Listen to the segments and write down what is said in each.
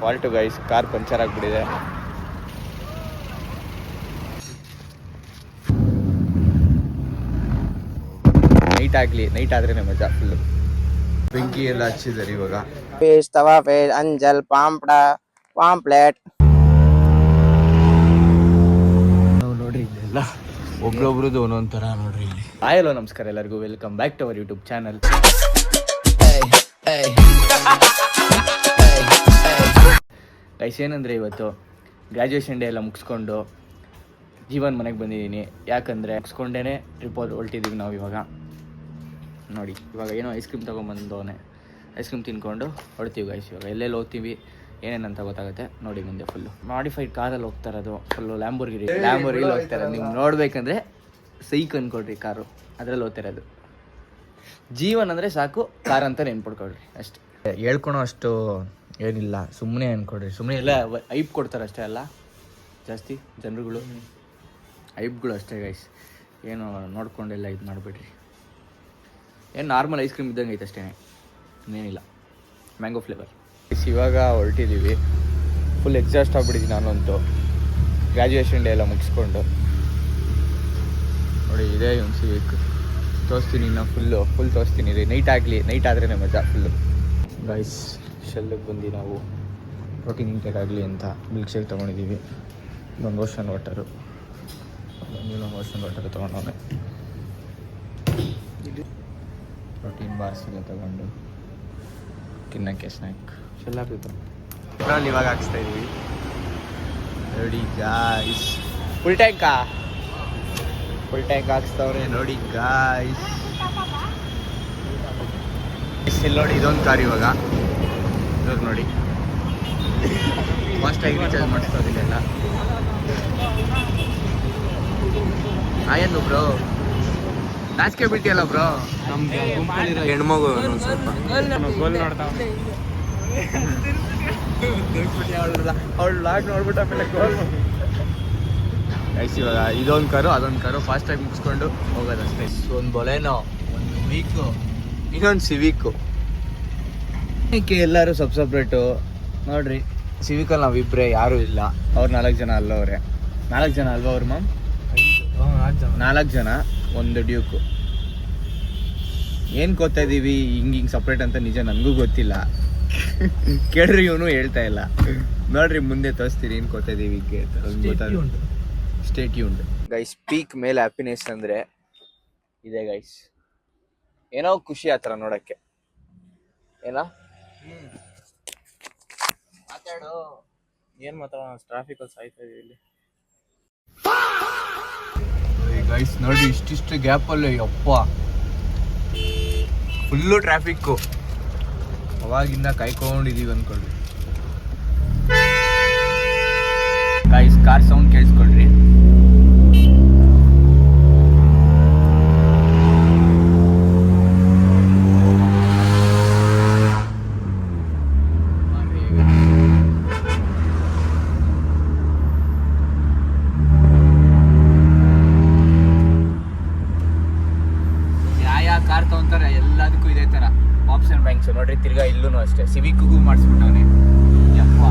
Fault guys, car puncture ಆಗಿಬಿಟ್ಟಿದೆ. Night ಆದ್ರೇನೆ ಮಜಾ full. ಬೆಂಕಿ ಎಲ್ಲ ಹಚ್ಚಿದ್ದಾರೆ ಇವಾಗ. Fish, tawa fish, ಅಂಜಲ್, pamphlet. ನಾವು ನೋಡ್ರಿ ಇಲ್ಲೆಲ್ಲ ಒಬ್ರೊಬ್ರದ್ದು ಒಂದೊಂಥರ ನೋಡ್ರಿ ಇಲ್ಲಿ. ಹಲೋ ನಮಸ್ಕಾರ ಎಲ್ಲರಿಗೂ, welcome back to our YouTube channel. Guys ಏನಂದರೆ ಇವತ್ತು ಗ್ರ್ಯಾಜುಯೇಷನ್ ಡೇ ಎಲ್ಲ ಮುಗಿಸ್ಕೊಂಡು ಜೀವನ್ ಮನೆಗೆ ಬಂದಿದ್ದೀನಿ. ಯಾಕಂದರೆ ಮುಗಿಸ್ಕೊಂಡೇ ಟ್ರಿಪ್ ಹೊರಟಿದ್ದೀವಿ ನಾವು ಇವಾಗ. ನೋಡಿ ಇವಾಗ ಏನೋ ಐಸ್ ಕ್ರೀಮ್ ತೊಗೊಂಬಂದವನೆ, ಐಸ್ ಕ್ರೀಮ್ ತಿನ್ಕೊಂಡು ಹೊಡ್ತೀವಿ ಗೈಸ್. ಇವಾಗ ಎಲ್ಲೆಲ್ಲಿ ಹೋಗ್ತೀವಿ ಏನೇನಂತ ಗೊತ್ತಾಗುತ್ತೆ ನೋಡಿ. ಮುಂದೆ ಫುಲ್ಲು ಮಾಡಿಫೈಡ್ ಕಾರಲ್ಲಿ ಹೋಗ್ತಾ ಇರೋದು, ಫುಲ್ಲು ಲ್ಯಾಂಬೋರ್ಗಿರಿ ಹೋಗ್ತಾ ಇರೋದು. ನೀವು ನೋಡಬೇಕಂದ್ರೆ ಸೈಕ್ ಅನ್ಕೊಡ್ರಿ, ಕಾರು ಅದರಲ್ಲಿ ಹೋಗ್ತಾ ಇರೋದು. ಜೀವನ್ ಅಂದರೆ ಸಾಕು, ಕಾರ್ ಅಂತ ನೆನ್ಪಡ್ಕೊಳ್ರಿ ಅಷ್ಟೇ. ಹೇಳ್ಕೊಳೋ ಅಷ್ಟು ಏನಿಲ್ಲ, ಸುಮ್ಮನೆ ಅನ್ಕೊಡ್ರಿ. ಸುಮ್ಮನೆ ಎಲ್ಲ ಐಪ್ ಕೊಡ್ತಾರೆ ಅಷ್ಟೇ, ಅಲ್ಲ ಜಾಸ್ತಿ ಜನರುಗಳು ಐಪ್ಗಳು ಅಷ್ಟೇ ಗೈಸ್. ಏನು ನೋಡ್ಕೊಂಡೆಲ್ಲ ಇದು ಮಾಡಿಬಿಡ್ರಿ. ಏನು ನಾರ್ಮಲ್ ಐಸ್ ಕ್ರೀಮ್ ಇದ್ದಂಗೆ ಐತೆ ಅಷ್ಟೇ, ಇನ್ನೇನಿಲ್ಲ. Mango flavour. ಇವಾಗ ಹೊರಟಿದ್ದೀವಿ. ಫುಲ್ ಎಕ್ಸಾಸ್ಟ್ ಆಗಿಬಿಟ್ಟಿದ್ದೀನಿ ನಾನಂತೂ, ಗ್ರ್ಯಾಜುಯೇಷನ್ ಡೇ ಎಲ್ಲ ಮುಗಿಸ್ಕೊಂಡು. ನೋಡಿ ಇದೇ ಒಂದು ಸಿವಿಕ್ ತೋರಿಸ್ತೀನಿ, ಇನ್ನು ಫುಲ್ ತೋರಿಸ್ತೀನಿ ರೀ. ನೈಟ್ ಆದ್ರೇ ಮಜಾ ಫುಲ್ಲು. ಗೈಸ್ ಶೆಲ್ಲಿಗೆ ಬಂದು ನಾವು ಪ್ರೋಟೀನ್ ಇಂಟೇಕ್ ಆಗಲಿ ಅಂತ ಮಿಲ್ಕ್ ಶೇಕ್ ತೊಗೊಂಡಿದ್ದೀವಿ. ಒಂದು ಓಷನ್ ವಾಟರು ತೊಗೊಂಡವನೆ. ಪ್ರೋಟೀನ್ ಬಾರ್ಸ್ ಎಲ್ಲ ತೊಗೊಂಡು ತಿನ್ನೋಕ್ಕೆ ಸ್ನ್ಯಾಕ್ ಶೆಲ್ ಹಾಕಿತ್ತು. ಪೆಟ್ರೋಲ್ ಇವಾಗ ಹಾಕ್ಸ್ತಾ ಇದ್ದೀವಿ ನೋಡಿ ಗಾಯ್ಸ್. ಫುಲ್ ಟ್ಯಾಂಕ್ ಹಾಕ್ಸ್ತವ್ರೆ ನೋಡಿ ಗಾಯ್ಸ್. ಇಲ್ಲಿ ನೋಡಿ ಇದೊಂದು ಕಾರ್ ಇವಾಗ ನೋಡಿ ಫಾಸ್ಟಾಗಿ ರೀಚಾರ್ಜ್ ಮಾಡಿಸ್ತಾಯಿಲ್ಲ. ಆಯ್ತು ಬ್ರೋ, ನಾಚಿಕೆ ಬಿಟ್ಟಿಯಲ್ಲ ಬ್ರೋ. ನಮ್ಗೆ ಹೆಣ್ಮಗು ಸ್ವಲ್ಪ ಗೋಲ್ ನೋಡ್ತಾವೆ. ಅವಳು ಲಾಗ್ ನೋಡ್ಬಿಟ್ಟು ಆಮೇಲೆ ಗೋಲ್ ಗೈಸ್. ಇವಾಗ ಇದೊಂದು ಕಾರು ಅದೊಂದು ಕಾರು ಫಾಸ್ಟಾಗಿ ಮುಗಿಸ್ಕೊಂಡು ಹೋಗೋದಷ್ಟೇ. ಒಂದು ಬೊಲೆನೋ, ಒಂದು ವೀಕು, ಇನ್ನೊಂದು ಸಿವಿಕ್ಕು. ಎಲ್ಲರೂ ಸಪ್ರೇಟು ನೋಡ್ರಿ. ಸಿವಿಕಲ್ಲಿ ನಾವು ಇಬ್ಬರೇ, ಯಾರೂ ಇಲ್ಲ. ಅವ್ರು 4 ಜನ ಅಲ್ಲವ್ರೆ. 4 ಜನ ಅಲ್ವಾ ಅವ್ರು ಮ್ಯಾಮ್? 4 ಜನ, ಒಂದು ಡ್ಯೂಕು. ಏನು ಗೊತ್ತಾ ಇದ್ದೀವಿ ಹಿಂಗೆ ಸಪ್ರೇಟ್ ಅಂತ ನಿಜ ನನಗೂ ಗೊತ್ತಿಲ್ಲ. ಕೇಳ್ರಿ, ಇವನು ಹೇಳ್ತಾ ಇಲ್ಲ. ನೋಡ್ರಿ ಮುಂದೆ ತೋರಿಸ್ತೀರಿ ಏನು ಗೊತ್ತಾ ಇದ್ದೀವಿ. Stay tuned guys. ಪೀಕ್ ಮೇಲೆ ಹ್ಯಾಪಿನೆಸ್ ಅಂದರೆ ಇದೆ ಗೈಸ್. ಏನೋ ಖುಷಿ ಆ ಥರ ನೋಡೋಕ್ಕೆ. ಏನೋ ಮಾತಾಡು, ಏನು ಮಾತಾಡೋಣ, ಟ್ರಾಫಿಕಲ್ಲಿ ಸಾಯ್ತಾ ಇದೀವಿ ಇಲ್ಲಿ ಗೈಸ್. ನೋಡಿ ಇಷ್ಟಿಷ್ಟು ಗ್ಯಾಪಲ್ಲಿ ಅಪ್ಪ ಫುಲ್ಲು ಟ್ರಾಫಿಕ್ಕು. ಅವಾಗಿಂದ ಕಾಯ್ಕೊಂಡಿದ್ದೀವಿ ಅಂದ್ಕೊಳ್ರಿ ಗೈಸ್. ಕಾರ್ ಸೌಂಡ್ ಕೇಳಿಸ್ಕೊಳ್ರಿ. ಕಾರ್ ತಗೊಂತಾರೆ ಎಲ್ಲದಕ್ಕೂ ಇದೇ ಥರ ಆಪ್ಷನ್ ಬ್ಯಾಂಕ್ಸ್ ನೋಡ್ರಿ. ತಿರ್ಗಾ ಇಲ್ಲೂ ಅಷ್ಟೇ, ಸಿವಿಕ್ಗೂ ಮಾಡಿಸ್ಬಿಟ್ಟವನೆ. ಯಪ್ಪ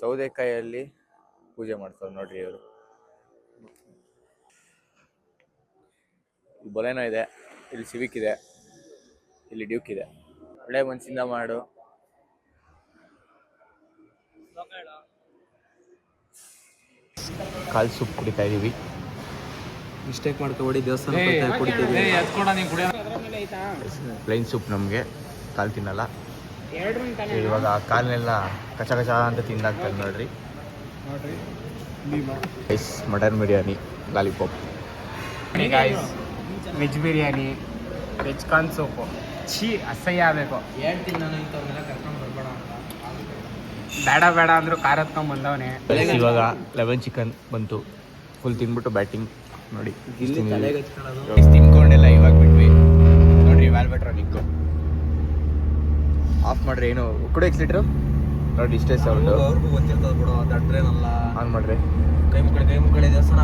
ಸೌದೆಕಾಯಲ್ಲಿ ಪೂಜೆ ಮಾಡ್ತಾರೆ ನೋಡ್ರಿ ಇವರು. ಇಲ್ಲಿ ಬೊಲೆನೋ ಇದೆ, ಇಲ್ಲಿ ಸಿವಿಕ್ ಇದೆ, ಇಲ್ಲಿ ಡ್ಯೂಕ್ ಇದೆ. ಒಳ್ಳೆ ಮನಸ್ಸಿಂದ ಮಾಡು. ಕಾಲ್ ಸೂಪ್ ಕುಡಿತಾ ಇದೀವಿ. ಮಿಸ್ಟೇಕ್ ಮಾಡ್ಕೊಬೇಡಿ, ದೇವಸ್ಥಾನ ಕುಡಿತೀವಿ. ಪ್ಲೈನ್ ಸೂಪ್ ನಮಗೆ, ಕಾಲು ತಿನ್ನಲ್ಲ. ಇವಾಗ ಕಾಲನ್ನೆಲ್ಲ ಕಚ ಅಂತ ತಿಂದಾಗ್ತದೆ ನೋಡ್ರಿ. Mutton biryani, lollipop, veg biryani, veg corn soup. ಅಸಹ್ಯ ಆಗಬೇಕು. ಹೇಳ್ತೀನಿ ನಾನು ಇಂಥವ್ರನ್ನೆಲ್ಲ ಕರ್ಕೊಂಡು ಬರ್ಬೇಡ ಅಂತ. ಬೇಡ ಅಂದ್ರು ಕಾರ್ ಹತ್ಕೊಂಡ್ ಬಂದವನೇ. ಇವಾಗ 11 ಚಿಕನ್ ಬಂತು. ಫುಲ್ ತಿನ್ಬಿಟ್ಟು ಬ್ಯಾಟಿಂಗ್ ನೋಡಿ. ತಿನ್ಕೊಂಡೆಲ್ಲ ಇವಾಗ ಬಿಟ್ವಿ ನೋಡ್ರಿ. ವ್ಯಾಲ್ವೆಟ್ರ ನಿಕ್ಕು ಆಫ್ ಮಾಡ್ರಿ. ಏನು ಕೂಡ ಎಕ್ಸಿಟ್ರು ನೋಡಿ, ಇಷ್ಟೇ ಸೌಂಡು. ಅವ್ರಿಗೂ ಗೊತ್ತಿರ್ತದೆ ಬಿಡು, ದಡ್ರೇನಲ್ಲ. ಆನ್ ಮಾಡ್ರಿ. ಕೈ ಮುಕ್ಕಳಿ ದೇವಸ್ಥಾನ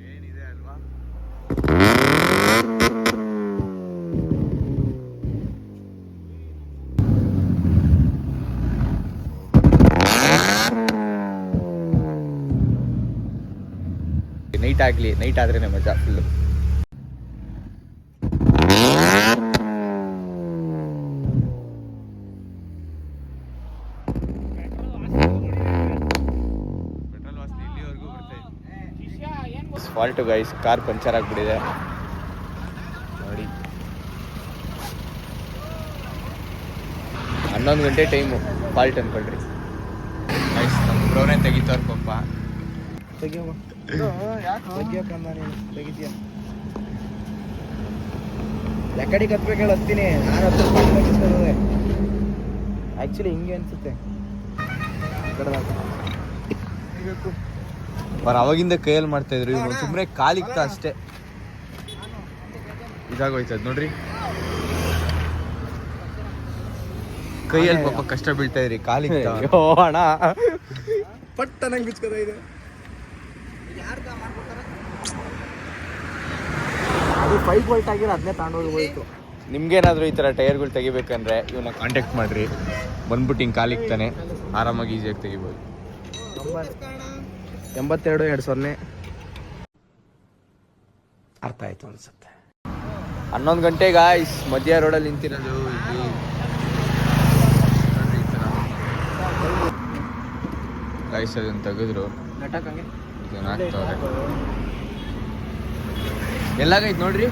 ಏನಿದೆ ಅಲ್ವಾ? ನೈಟ್ ಆಗಲಿ, ನೈಟ್ ಆದ್ರೇನೆ ಮಜಾ full. Fault guys, car puncture ಆಗಿಬಿಟ್ಟಿದೆ ನೋಡಿ. 11 ಗಂಟೆ ಟೈಮು, ಫಾಲ್ಟ್ ಅನ್ಕೊಳ್ರಿ ಗೈಸ್. ನಮ್ಮ ಬ್ರೋನೇ ತೆಗಿತಾರ ಪಾಪ. ಯಾಕಡೆ ಕತ್ಬೇಕು ಹೇಳಿ ಹತ್ತೀನಿ ನಾನು. ಆ್ಯಕ್ಚುಲಿ ಹಿಂಗೆ ಅನ್ಸುತ್ತೆ. ಅವ್ರು ಅವಾಗಿಂದ ಕೈಯಲ್ಲಿ ಮಾಡ್ತಾ ಇದ್ರು, ಇವ್ರು ಸುಮ್ಮನೆ ಕಾಲಿಕ್ತ ಅಷ್ಟೇ. ಇದಾಗೋಯ್ತದ ನೋಡ್ರಿ, ಕೈಯಲ್ಲಿ ಪಾಪ ಕಷ್ಟ ಬೀಳ್ತಾ ಇದ್ರಿ, ಕಾಲಿಕ್ತ ಅಣ್ಣ ಪಟ್ಟ ನಂಗೆ ಬಿಚ್ಕೋದ ಇದೆ. ಅದು 5 ವೋಲ್ಟ್ ಆಗಿರೋ ಅದನ್ನೇ ತಗೊಂಡೋಗಿ ಹೋಯ್ತು. ನಿಮ್ಗೇನಾದರೂ ಈ ಥರ ಟೈರ್ಗಳು ತೆಗಿಬೇಕಂದ್ರೆ ಇವನ್ನ ಕಾಂಟ್ಯಾಕ್ಟ್ ಮಾಡಿರಿ, ಬಂದ್ಬಿಟ್ಟು ಹಿಂಗೆ ಕಾಲಿಕ್ತಾನೆ, ಆರಾಮಾಗಿ ಈಸಿಯಾಗಿ ತೆಗಿಬೋದು. 82-20 ಅರ್ಥ ಆಯ್ತು ಅನ್ಸುತ್ತೆ. 11 ಗಂಟೆ ಗಾಯ್ಸ್, ಮಧ್ಯ ರೋಡಲ್ಲಿ ನಿಂತಿರೋದು ಇಲ್ಲಿ. ಗಾಯ್ಸ್ ಅದನ್ನು ತೆಗೆದ್ರು, ಇದನ್ನು ಹಾಕ್ತವ್ರೆ. ಎಲ್ಲಾಗೈತೆ ನೋಡ್ರಿ,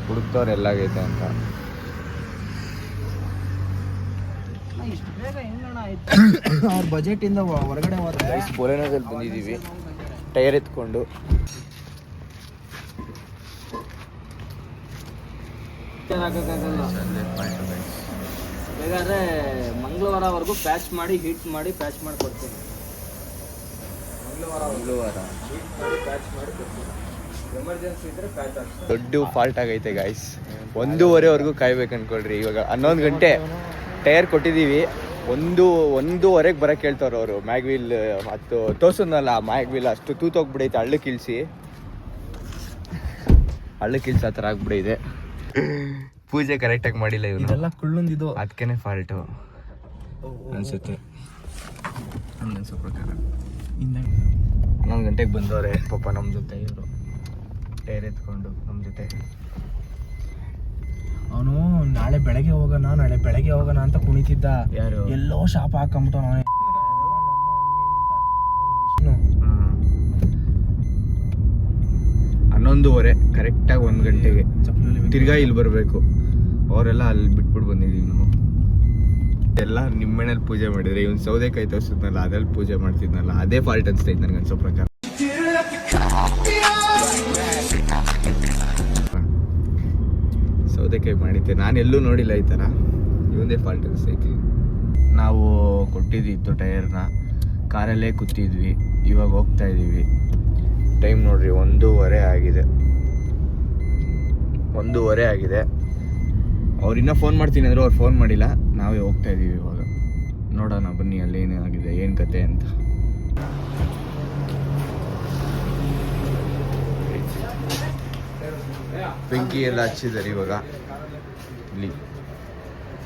ಹುಡುಕ್ತವ್ರು ಎಲ್ಲಾಗೈತೆ ಅಂತ. ಅವ್ರ ಬಜೆಟ್ ಇಂದ ಹೊರಗಡೆ ಹೋದ್ರೆ ಬೋಲೆನೋದಲ್ಲಿ ಬಂದಿದ್ದೀವಿ ಟೈರ್ ಎತ್ಕೊಂಡು. ಬೇಕಾದ್ರೆ ಮಂಗಳವಾರವರೆಗೂ ಪ್ಯಾಚ್ ಮಾಡಿ ಹೀಟ್ ಮಾಡಿ ಪ್ಯಾಚ್ ಮಾಡಿ ಕೊಡ್ತೀನಿ. ಮಂಗಳವಾರ ಎಮರ್ಜೆನ್ಸಿ ಇದ್ರೆ ಪ್ಯಾಚ್ ಆಗ್ತದೆ. ದೊಡ್ಡ ಫಾಲ್ಟ್ ಆಗೈತೆ ಗಾಯ್ಸ್. 1:30ವರೆಗೂ ಕಾಯ್ಬೇಕು ಅನ್ಕೊಳ್ರಿ. ಇವಾಗ 11 ಗಂಟೆ ಟೈರ್ ಕೊಟ್ಟಿದ್ದೀವಿ, 1:30ಗೆ ಬರೋಕ್ಕೆ ಹೇಳ್ತಾವ್ರು ಅವರು. ಮ್ಯಾಗ್ವೀಲ್ ಮತ್ತು ತೋರ್ಸೋದ್ನಲ್ಲ, ಮ್ಯಾಗ್ವೀಲ್ ಅಷ್ಟು ತೂತೋಗ್ಬಿಡೈತೆ, ಹಳ್ಳಕ್ಕೆ ಇಳಿಸಿ ಆ ಥರ ಆಗ್ಬಿಡೈತೆ. ಪೂಜೆ ಕರೆಕ್ಟಾಗಿ ಮಾಡಿಲ್ಲ ಇವನು, ಇದೆಲ್ಲ ಕುಳ್ಳೊಂದಿದು, ಅದಕ್ಕೇನೆ ಫಾಲ್ಟು ಅನ್ಸುತ್ತೆ ಅನ್ಸೋ ಪ್ರಕಾರ. 11 ಗಂಟೆಗೆ ಬಂದವ್ರೆ ಪಾಪ ನಮ್ಮ ಜೊತೆ ಇವರು, ಟೈರ್ ಎತ್ಕೊಂಡು ನಮ್ಮ ಜೊತೆ. ಅವನು ನಾಳೆ ಬೆಳಗ್ಗೆ ಹೋಗೋಣ ಅಂತ ಕುಣಿತಿದ್ದ. ಯಾರು? ಎಲ್ಲೋ ಶಾಪ್ ಹಾಕೊಂಬಿಟ್ಟು ಅವನೇ. 11:30 ಕರೆಕ್ಟಾಗಿ 1 ಗಂಟೆಗೆ ತಿರ್ಗಾ ಇಲ್ಲಿ ಬರಬೇಕು. ಅವರೆಲ್ಲ ಅಲ್ಲಿ ಬಿಟ್ಬಿಟ್ಟು ಬಂದಿದ್ದೀವಿ ನಾವು. ಎಲ್ಲ ನಿಮ್ಮೆಣ್ಣಲ್ಲಿ ಪೂಜೆ ಮಾಡಿದ್ರೆ ಇವ್ನು ಸೌದೆಕಾಯಿ ತೋರಿಸಿದ್ನಲ್ಲ, ಅದ್ರಲ್ಲಿ ಪೂಜೆ ಮಾಡ್ತಿದ್ನಲ್ಲ, ಅದೇ ಫಾಲ್ಟ್ ಅನ್ಸ್ತೈತೆ ನನಗೆ ಅನ್ಸೋ ಪ್ರಕಾರ. ಸೌದೆಕಾಯಿ ಮಾಡಿದ್ದೆ, ನಾನು ಎಲ್ಲೂ ನೋಡಿಲ್ಲ ಈ ಥರ. ಇವಂದೇ ಫಾಲ್ಟ್ ಅನಿಸ್ತೈತಿ. ನಾವು ಕೊಟ್ಟಿದ್ದಿತ್ತು ಟೈರ್ನ, ಕಾರಲ್ಲೇ ಕೂತಿದ್ವಿ, ಇವಾಗ ಹೋಗ್ತಾ ಇದ್ದೀವಿ. ಟೈಮ್ ನೋಡ್ರಿ 1:30 ಆಗಿದೆ. 1:30 ಆಗಿದೆ. ಅವ್ರು ಇನ್ನೂ ಫೋನ್ ಮಾಡ್ತೀನಿ ಅಂದರು, ಅವ್ರು ಫೋನ್ ಮಾಡಿಲ್ಲ. ನಾವೇ ಹೋಗ್ತಾ ಇದ್ದೀವಿ ಇವಾಗ. ನೋಡೋಣ ಬನ್ನಿ ಅಲ್ಲಿ ಏನಾಗಿದೆ, ಏನು ಕತೆ ಅಂತ. ಬೆಂಕಿ ಎಲ್ಲ ಹಚ್ಚಿದ್ದಾರೆ ಇವಾಗ, ಇಲ್ಲಿ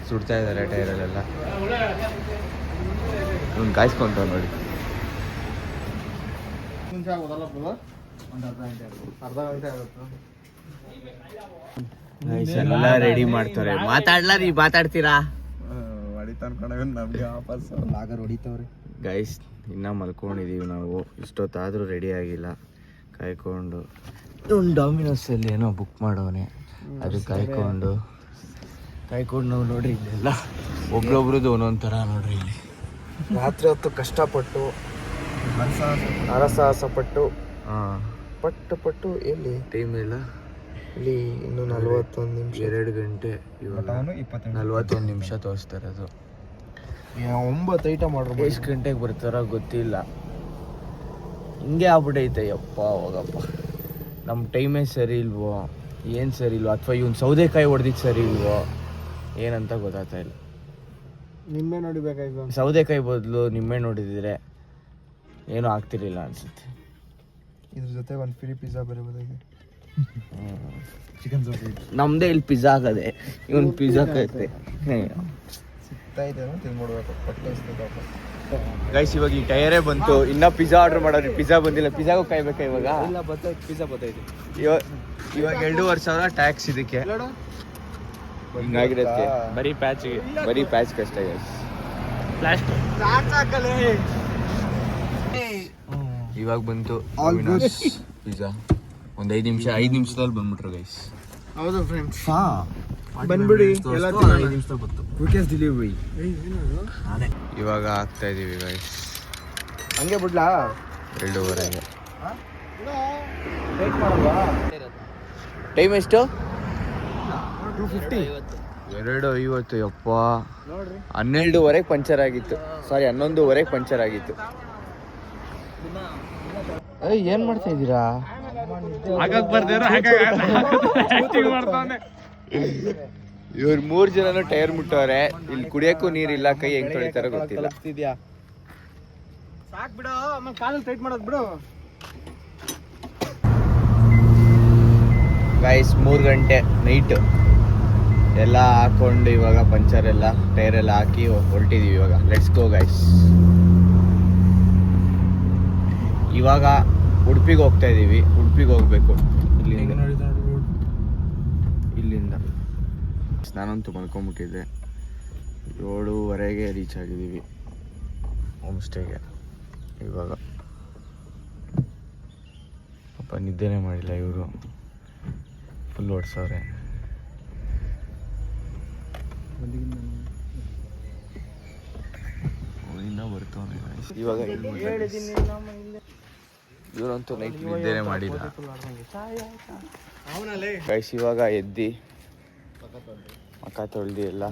ಸುಡ್ತಾ ಇದ್ದಾರೆ ಟೈರಲ್ಲೆಲ್ಲ. ಇವ್ನು ಕಾಯಿಸ್ಕೊಂತ ನೋಡಿ. ಎಲ್ಲ ರೆಡಿ ಮಾಡ್ತಾರೆ. ಮಾತಾಡ್ತೀರಾ ಹೊಡಿತವ್ರೆ ಗೈಸ್. ಇನ್ನೂ ಮಲ್ಕೊಂಡಿದ್ದೀವಿ ನಾವು, ಇಷ್ಟೊತ್ತಾದರೂ ರೆಡಿ ಆಗಿಲ್ಲ. ಕಾಯ್ಕೊಂಡು ಒಂದು ಡಾಮಿನೋಸಲ್ಲಿ ಏನೋ ಬುಕ್ ಮಾಡೋನೆ, ಅದು ಕಾಯ್ಕೊಂಡು ನಾವು ನೋಡ್ರಿ ಇಲ್ಲೆಲ್ಲ ಒಬ್ರೊಬ್ರದ್ದು ಒಂದೊಂದು ಥರ ನೋಡ್ರಿ. ಇಲ್ಲಿ ರಾತ್ರಿ ಹೊತ್ತು ಕಷ್ಟಪಟ್ಟು ಹರಸಾಹಸ ಪಟ್ಟು ಪಟ್ಟು ಎಲ್ಲಿ ಟೈಮ್ ಇಲ್ಲ. ಇಲ್ಲಿ ಇನ್ನು 41 ನಿಮಿಷ, 2 ಗಂಟೆ ಇವಾಗ 41 ನಿಮಿಷ ತೋರಿಸ್ತಾರೆ. ಅದು 9 ಐಟಮ್ ಮಾಡ್ರು. ಎಷ್ಟು ಗಂಟೆಗೆ ಬರ್ತಾರೋ ಗೊತ್ತಿಲ್ಲ. ಹಿಂಗೆ ಆಗ್ಬಿಟ್ಟೈತೆ. ಯಪ್ಪ ಹೋಗಪ್ಪ, ನಮ್ಮ ಟೈಮೇ ಸರಿ ಇಲ್ವೋ, ಏನು ಸರಿ ಇಲ್ವೋ, ಅಥವಾ ಇವ್ನು ಸೌದೆಕಾಯಿ ಹೊಡೆದಿದ್ದು ಸರಿ ಇಲ್ವೋ ಏನಂತ ಗೊತ್ತಾಗ್ತಾ ಇಲ್ಲ. ನಿಮ್ಮೆ ನೋಡಿಬೇಕಾಯ್ತು. ಸೌದೆಕಾಯಿ ಬದಲು ನಿಂಬೆ ನೋಡಿದ್ರೆ ಏನೂ ಆಗ್ತಿರ್ಲಿಲ್ಲ ಅನ್ಸುತ್ತೆ. ಇದ್ರ ಜೊತೆ ಒಂದು ಫ್ರೀ ಪಿಜ್ಜಾ ಬರಬಹುದಾಗಿ. ನಮ್ದೇ ಇಲ್ಲಿ ಪಿಜ್ಜಾ ಆಗದೆ, ಇವನ್ ಪಿಜ್ಜಾ ಕೈತೆ ಸಿಗ್ತಾ ಇದೆ ತಿನ್ಬಿಡ್ಬೇಕು. ಗೈಸ್ ಇವಾಗ ಈ ಟೈರೇ ಬಂತು, ಇನ್ನ ಪಿಜ್ಜಾ ಆರ್ಡರ್ ಮಾಡೋದು, ಪಿಜ್ಜಾ ಬಂದಿಲ್ಲ. ಪಿಜ್ಜಾಗೂ ಕಾಯ್ಬೇಕಾ ಇವಾಗ? ಇಲ್ಲ ಬರ್ತೈತೆ, ಪಿಜ್ಜಾ ಬರ್ತೈತೆ. ಇವಾಗ 2,500 ಟ್ಯಾಕ್ಸ್ ಇದಕ್ಕೆ. ಹಿಂಗಾಗಿರತ್ತೆ ಬರೀ ಪ್ಯಾಚಿಗೆ, ಬರೀ ಪ್ಯಾಚ್ ಕಷ್ಟ ಗೈಸ್. ಇವಾಗ ಬಂತು ಪಿಜ್ಜಾ. ಒಂದು 5 ನಿಮಿಷದಲ್ಲಿ ಬಂದ್ಬಿಟ್ರು ಗೈಸ್. ಹೌದು ಫ್ರೆಂಡ್ಸ್, ಬಂದ್ಬಿಡಿ. ಎಲ್ಲ 5 ನಿಮಿಷದಲ್ಲಿ ಬಂತು. ಕ್ವಿಕೆಸ್ಟ್ ಡೆಲಿವರಿ ಇವಾಗ ಆಗ್ತಾ ಇದೀವಿ ಗೈಸ್. ಹಂಗೆ ಬಿಡ್ಲಾ? 2:30. ವೇಟ್ ಮಾಡಲ್ವಾ? ಟೈಮ್ ಎಷ್ಟು? 2:50. 2:50. ಯಪ್ಪ, ನೋಡ್ರಿ 12:30 ಪಂಚರ್ ಆಗಿತ್ತು. ಸಾರಿ 11:30 ಪಂಚರ್ ಆಗಿತ್ತು. ಏನ್ ಮಾಡ್ತಾ ಇದ್ದೀರಾ? ಇವ್ರು 3 ಜನನು ಟೈರ್ ಮುಟ್ಟವ್ರೆ. ಇಲ್ಲಿ ಕುಡಿಯಕ್ಕೂ ನೀರಿಲ್ಲ, ಕೈ ಹೆಂಗ್ ತೊಳಿತಾರ ಗೊತ್ತಿಲ್ಲ. ಸಾಕ್ ಬಿಡು, ಆಮೇಲೆ ಕಾಲಲ್ಲಿ ಟೈಟ್ ಮಾಡೋದು ಬಿಡು. ಗೈಸ್ 3 ಗಂಟೆ ನೈಟ್ ಎಲ್ಲ ಹಾಕೊಂಡು ಇವಾಗ ಪಂಚರ್ ಎಲ್ಲ ಟೈರ್ ಎಲ್ಲ ಹಾಕಿ ಹೊರಟಿದೀವಿ. ಇವಾಗ ಲೆಟ್ಸ್ ಗೋ ಗೈಸ್. ಇವಾಗ ಉಡುಪಿಗೆ ಹೋಗ್ತಾ ಇದೀವಿ. ಉಡುಪಿಗೆ ಹೋಗ್ಬೇಕು ಇಲ್ಲಿಂದ. ನಾನಂತೂ ಮಲ್ಕೊಂಡ್ಬಿಟ್ಟಿದ್ದೆ. 7:30ಗೆ ರೀಚ್ ಆಗಿದ್ದೀವಿ ಹೋಮ್ ಸ್ಟೇಗೆ. ಇವಾಗ ಪಾಪ ನಿದ್ದೆನೇ ಮಾಡಿಲ್ಲ ಇವರು, ಫುಲ್ ಓಡಿಸವ್ರೆ. ಇವಾಗ ಇವರಂತೂ ನೈಟ್ ನಿದ್ದೆನೇ ಮಾಡಿಲ್ಲ ಗೈಸ್. ಇವಾಗ ಎದ್ದು ಮಕ್ಕ ತೊಳ್ದು ಎಲ್ಲ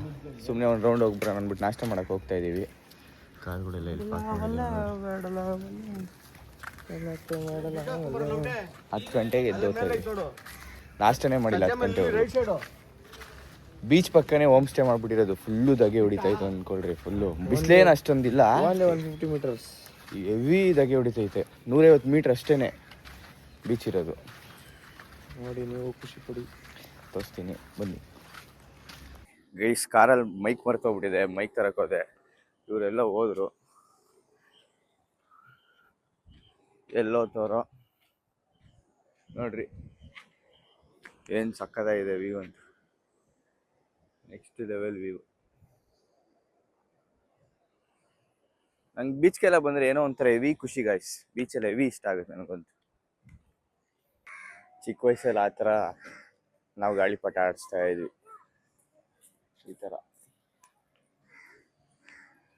ಸುಮ್ಮನೆ ಒಂದು ರೌಂಡ್ ಹೋಗ್ಬಿಡೋಣ ಅಂದ್ಬಿಟ್ಟು ನಾಷ್ಟ ಮಾಡಕ್ಕೆ ಹೋಗ್ತಾ ಇದ್ದೀವಿ. ಕಾಲ್ಗಳೆಲ್ಲ ಇಲ್ಲಿ 10 ಗಂಟೆಗೆ ಎದ್ದು ಹೋಗ್ತಾ ಇದ್ದೀವಿ. ನಾಷ್ಟನೇ ಮಾಡಿಲ್ಲ 10 ಗಂಟೆವರೆಗೂ. ಬೀಚ್ ಪಕ್ಕನೇ ಹೋಮ್ ಸ್ಟೇ ಮಾಡ್ಬಿಟ್ಟಿರೋದು. ಫುಲ್ಲು ಧಗೆ ಹೊಡಿತೈತೆ ಅಂದ್ಕೊಳ್ರಿ. ಫುಲ್ಲು ಬಿಸಿಲೇನು ಅಷ್ಟೊಂದಿಲ್ಲ, 150 ಮೀಟರ್ಸ್. ಹೆವಿ ಧಗೆ ಹೊಡಿತೈತೆ. 150 ಮೀಟ್ರ್ ಅಷ್ಟೇ ಬೀಚ್ ಇರೋದು. ನೋಡಿ, ನೀವು ಖುಷಿ ಪಡಿ. ತೋರಿಸ್ತೀನಿ ಬನ್ನಿ ಗೈಸ್. ಕಾರಲ್ಲಿ ಮೈಕ್ ಮರ್ತೋಗ್ಬಿಟ್ಟಿದೆ, ಮೈಕ್ ತರಕೋದೆ. ಇವರೆಲ್ಲ ಹೋದ್ರು, ಎಲ್ಲೋತವ್ರೋ ನೋಡ್ರಿ. ಏನು ಸಕ್ಕತ್ತಾಗಿದೆ ವ್ಯೂ ಅಂತ. Next level view. ನಂಗೆ ಬೀಚ್ಗೆಲ್ಲ ಬಂದರೆ ಏನೋ ಒಂಥರ ಹೆವಿ ಖುಷಿ ಗಾಯ್ಸ್. ಬೀಚೆಲ್ಲ ಹೆವಿ ಇಷ್ಟ ಆಗುತ್ತೆ ನನಗಂತೂ. ಚಿಕ್ಕ ವಯಸ್ಸಲ್ಲಿ ಆ ಥರ ನಾವು ಗಾಳಿಪಟ ಆಡಿಸ್ತಾ ಇದ್ವಿ. ಈ ಥರ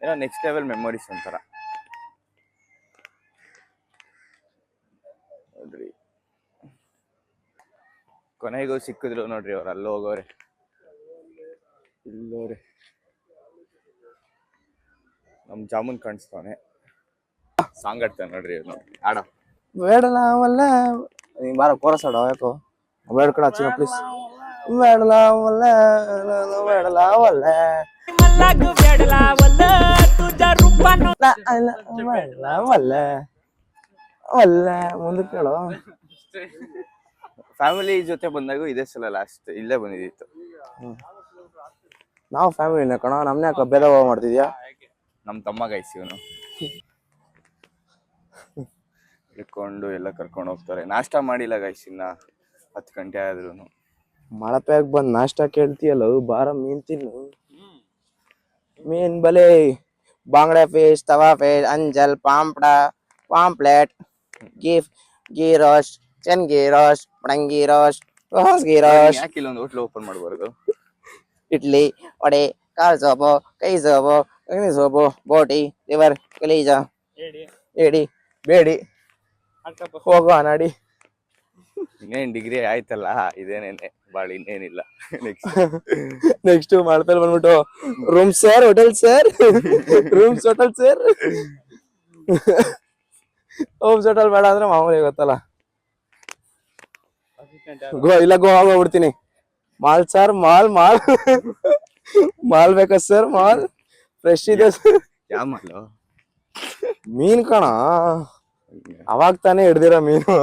ಏನೋ ನೆಕ್ಸ್ಟ್ ಲೆವೆಲ್ ಮೆಮೊರೀಸ್ ಒಂಥರ ನೋಡ್ರಿ. ಕೊನೆಗೂ ಸಿಕ್ಕಿದ್ರು ನೋಡ್ರಿ ಅವ್ರು. ಅಲ್ಲಿ ಹೋಗೋರೆ, ಇಲ್ಲೋರೆ. ನಮ್ಮ ಜಾಮೂನ್ ಕಾಣಿಸ್ತಾನೆ. ಸಾಂಗ್ ಆಡ್ತಾನೆ ನೋಡ್ರಿ ಇವ್ನು. ಆಡೋ ಬೇಡಲಾವಲ್ಲ ನೀ ಬಾರ ಕೋರಸ್ ಆಡೋ. ಯಾಕೋ ಬೇಡ ಕಡ ಹಚ್ಚಿನ ಪ್ಲೀಸ್. ಬೇಡಲಾವಲ್ಲ ಬೇಡಲಾವಲ್ಲ ಬೇಡಲಾವಲ್ಲ ಅಲ್ಲ ಮುಂದಕ್ಕೆ ಹೇಳೋ. ಫ್ಯಾಮಿಲಿ ಜೊತೆ ಬಂದಾಗೂ ಇದೇ ಸಲ ಲಾಸ್ಟ್ ಇಲ್ಲೇ ಬಂದಿದ್ದಿತ್ತು. ನಾವು ಫ್ಯಾಮಿಲಿನ ಕಣ, ನಮ್ನ ಯಾಕೆ ಭೇದ ಭಾವ ಮಾಡ್ತಿದ್ಯಾ? ನಮ್ಮ ತಮ್ಮ ಗೈಸ್ ಇವನು. ಇಟ್ಕೊಂಡು ಎಲ್ಲ ಕರ್ಕೊಂಡು ಹೋಗ್ತಾರೆ. ನಾಷ್ಟ ಮಾಡಿಲ್ಲ ಗೈಸ್, ಇನ್ನ 10 ಗಂಟೆ ಆದ್ರೂ. ಮಳಪೆಯಾಗ ಬಂದು ನಾಷ್ಟ ಕೇಳ್ತೀಯಲ್ಲ, ಬಾರ ಮೀನ್ ತಿನ್ನು. ಮೀನ್ ಬಲೆ ಬಾಂಗ್ಡೆ ಫಿಶ್, ತವಾ ಫಿಶ್, ಅಂಜಲ್, ಪಾಂಪಡ, ಪಾಂಪ್ಲೆಟ್, ಗೀ ರೋಸ್ಟ್, ಚೆನ್ ಗೀ ರೋಸ್ಟ್, ಪಡಂಗಿ ರೋಸ್ಟ್, ಗೀ ರೋಸ್ಟ್. ಯಾಕೆ ಇಲ್ಲೊಂದು ಹೋಟ್ಲ್ ಓಪನ್ ಮಾಡಬಾರ್ದು? ಇಡ್ಲಿ, ವಡೆ, ಕಾಳು ಸೋಪು, ಕೈ ಸೋಪು, ಎಣ್ಣೆ ಸೋಪು, ಬೋಟಿ, ಲಿವರ್, ಕಲೀಜ, ಏಡಿ, ಬೇಡಿ, ಹೋಗುವ ನಾಡಿ. ಇನ್ನೇನು ಡಿಗ್ರಿ ಆಯ್ತಲ್ಲ, ಇದೇನೇನೆ ಭಾಳ ಇನ್ನೇನಿಲ್ಲ. ನೆಕ್ಸ್ಟ್ ಮಾಡ್ತಾರೆ ಬಂದ್ಬಿಟ್ಟು room sir, hotel sir, rooms hotel sir. Homes hotel ಬೇಡ ಅಂದ್ರೆ ಮಾಮೂಲಿ ಗೊತ್ತಲ್ಲ. ಇಲ್ಲ ಗೋವಾ ಹೋಗ್ಬಿಡ್ತೀನಿ. ಮಾಲ್ ಸರ್, ಮಾಲ್ ಮಾಲ್ ಮಾಲ್ ಬೇಕಾ ಸರ್? ಮಾಲ್ ಫ್ರೆಶ್ ಇದೆ ಯಾಮಲ್ಲ ಮೀನ್ ಕಣ ಅವಾಗ ತಾನೇ ಹಿಡ್ದಿರೋ ಮೀನು.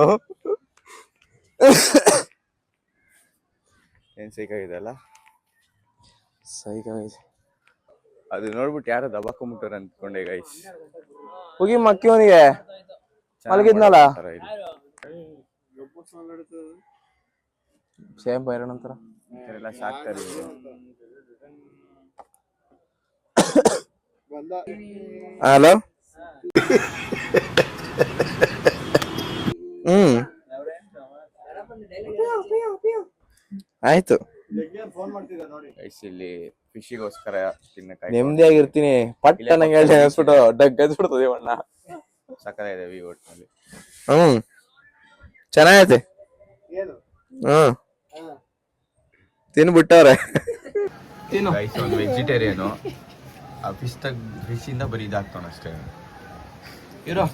ಏನ್ ಸೈಕಾಗಿದೆಲ್ಲ ಸೈಕಾಗೈತೆ. ಅದು ನೋಡ್ಬಿಟ್ಟು ಯಾರೋ ದಬಾಕೊಂಬಿಟ್ಟಾರ ಅಂದ್ಕೊಂಡೆ ಗೈಸ್. ಹೋಗಿ ಮಕ್ಕಿ ಅವನಿಗೆ ಮಲಗಿದ್ನಲ್ಲ ಸೇಮ್ ಬೈರಣ ಅಂತಾರ ಎಲ್ಲ ಸಾಕ್ತಾರೆ ಹಲೋ. ಆಯ್ತು ಗೈಸ್ ಇಲ್ಲಿ ಫಿಶಿಗೋಸ್ಕರ ತಿನ್ನಕ್ಕೆ ನೆಮ್ಮದಿಯಾಗಿರ್ತೀನಿ. ಪಟ್ಟ ನಂಗೆ ಹೇಳಿ ಅನ್ಸ್ಬಿಟ್ಟು ಡಗ್ಗದ್ಬಿಡ್ತದೆ ಅಣ್ಣ. ಸಕ್ಕತ್ತಾಗಿದೆ ವ್ಯೂ ಒಟ್ಟಿನಲ್ಲಿ. ಚೆನ್ನಾಗೈತೆ. ತಿನ್ಬಿಟ್ಟವ್ರೆ. ಗೈಸ್ ಒಂದು ವೆಜಿಟೇರಿಯನು ಆ ಫಿಶ್ ಇಂದ ಬರೀ ಇದಾಗ್ತಾನ ಅಷ್ಟೇ. ಇರೋ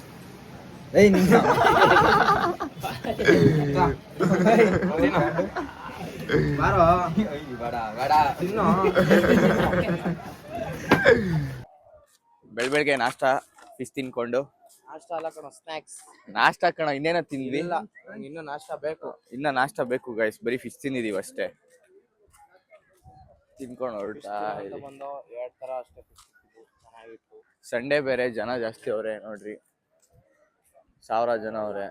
ಬೆಳಗ್ಗೆ ನಾಷ್ಟ ಫಿಶ್ ತಿನ್ಕೊಂಡು ನಾಷ್ಟ ಕಣ ಇನ್ನೇನ ತಿಂದ್ವಿ. ಇನ್ನು ನಾಷ್ಟ ಬೇಕು. ಇನ್ನ ನಾಷ್ಟ ಬೇಕು ಗೈಸ್, ಬರೀ ಫಿಶ್ ತಿಂದಿದೀವಿ ಅಷ್ಟೇ. ತಿನ್ಕೊಂಡು ಹೊರಡ್ತಾ ಸಂಡೇ ಬೇರೆ, ಜನ ಜಾಸ್ತಿ ಅವ್ರೆ ನೋಡ್ರಿ, 1000 ಜನ ಅವ್ರೆ.